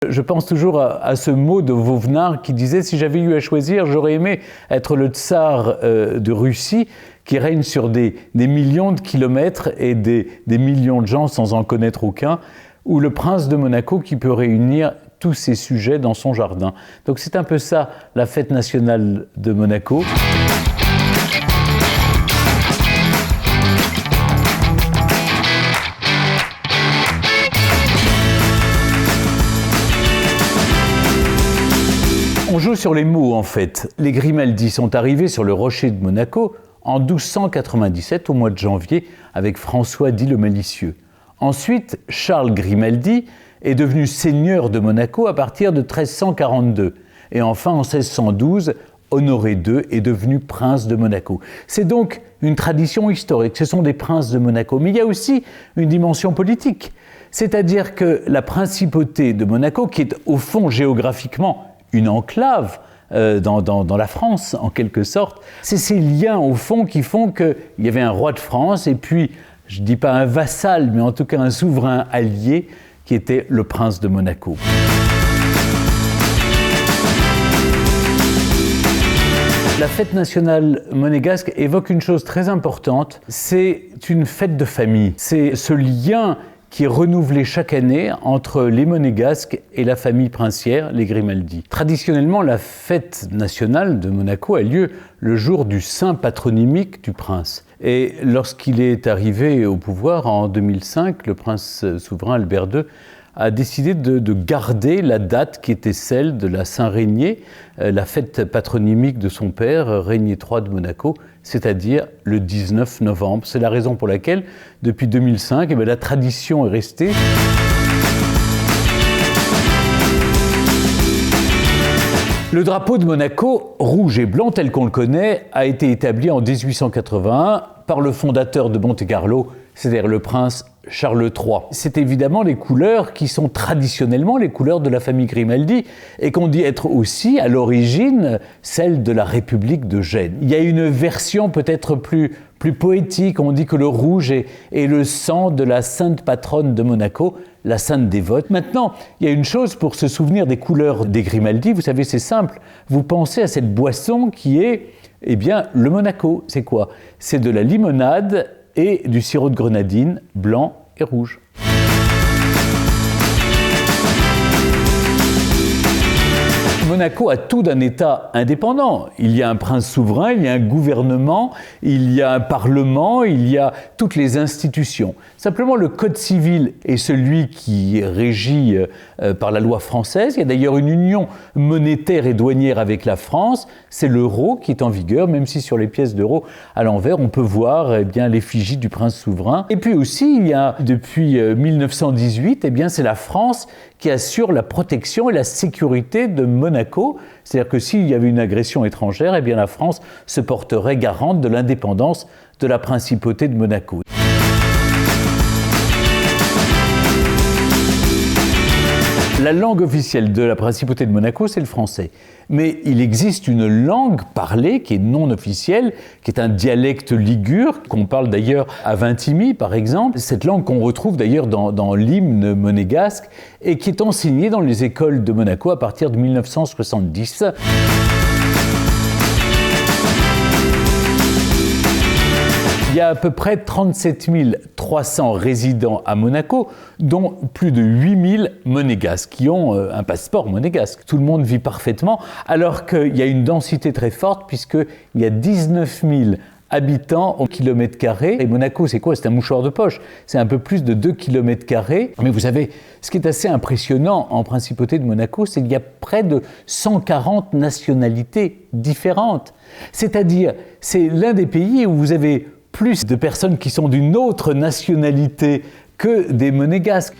Je pense toujours à ce mot de Vauvenard qui disait « Si j'avais eu à choisir, j'aurais aimé être le tsar de Russie qui règne sur des millions de kilomètres et des millions de gens sans en connaître aucun, ou le prince de Monaco qui peut réunir tous ses sujets dans son jardin. » Donc c'est un peu ça, la fête nationale de Monaco. On joue sur les mots en fait. Les Grimaldi sont arrivés sur le rocher de Monaco en 1297 au mois de janvier avec François dit le Malicieux. Ensuite, Charles Grimaldi est devenu seigneur de Monaco à partir de 1342. Et enfin, en 1612, Honoré II est devenu prince de Monaco. C'est donc une tradition historique, ce sont des princes de Monaco. Mais il y a aussi une dimension politique. C'est-à-dire que la principauté de Monaco, qui est au fond géographiquement une enclave dans la France, en quelque sorte. C'est ces liens, au fond, qui font qu'il y avait un roi de France et puis, je ne dis pas un vassal, mais en tout cas un souverain allié, qui était le prince de Monaco. La fête nationale monégasque évoque une chose très importante, c'est une fête de famille. C'est ce lien qui est renouvelé chaque année entre les Monégasques et la famille princière, les Grimaldi. Traditionnellement, la fête nationale de Monaco a lieu le jour du saint patronymique du prince. Et lorsqu'il est arrivé au pouvoir en 2005, le prince souverain Albert II a décidé de garder la date qui était celle de la Saint-Régnier, la fête patronymique de son père, Régnier III de Monaco, c'est-à-dire le 19 novembre. C'est la raison pour laquelle, depuis 2005, la tradition est restée. Le drapeau de Monaco, rouge et blanc tel qu'on le connaît, a été établi en 1881 par le fondateur de Monte-Carlo, c'est-à-dire le prince Charles III. C'est évidemment les couleurs qui sont traditionnellement les couleurs de la famille Grimaldi et qu'on dit être aussi, à l'origine, celles de la République de Gênes. Il y a une version peut-être plus poétique, on dit que le rouge est le sang de la sainte patronne de Monaco, la sainte dévote. Maintenant, il y a une chose pour se souvenir des couleurs des Grimaldi, vous savez, c'est simple, vous pensez à cette boisson qui est, le Monaco. C'est quoi? C'est de la limonade et du sirop de grenadine blanc et rouge. Monaco a tout d'un État indépendant. Il y a un prince souverain, il y a un gouvernement, il y a un parlement, il y a toutes les institutions. Simplement, le code civil est celui qui est régi par la loi française. Il y a d'ailleurs une union monétaire et douanière avec la France. C'est l'euro qui est en vigueur, même si sur les pièces d'euros à l'envers, on peut voir l'effigie du prince souverain. Et puis aussi, il y a depuis 1918, c'est la France qui assure la protection et la sécurité de Monaco. C'est-à-dire que s'il y avait une agression étrangère, la France se porterait garante de l'indépendance de la principauté de Monaco. La langue officielle de la principauté de Monaco, c'est le français. Mais il existe une langue parlée qui est non officielle, qui est un dialecte ligure, qu'on parle d'ailleurs à Vintimille, par exemple. Cette langue qu'on retrouve d'ailleurs dans l'hymne monégasque et qui est enseignée dans les écoles de Monaco à partir de 1970. Il y a à peu près 37 300 résidents à Monaco, dont plus de 8 000 monégasques qui ont un passeport monégasque. Tout le monde vit parfaitement, alors qu'il y a une densité très forte, puisqu'il y a 19 000 habitants au kilomètre carré. Et Monaco, c'est quoi? C'est un mouchoir de poche. C'est un peu plus de 2 kilomètres carrés. Mais vous savez, ce qui est assez impressionnant en principauté de Monaco, c'est qu'il y a près de 140 nationalités différentes. C'est-à-dire, c'est l'un des pays où vous avez plus de personnes qui sont d'une autre nationalité que des monégasques.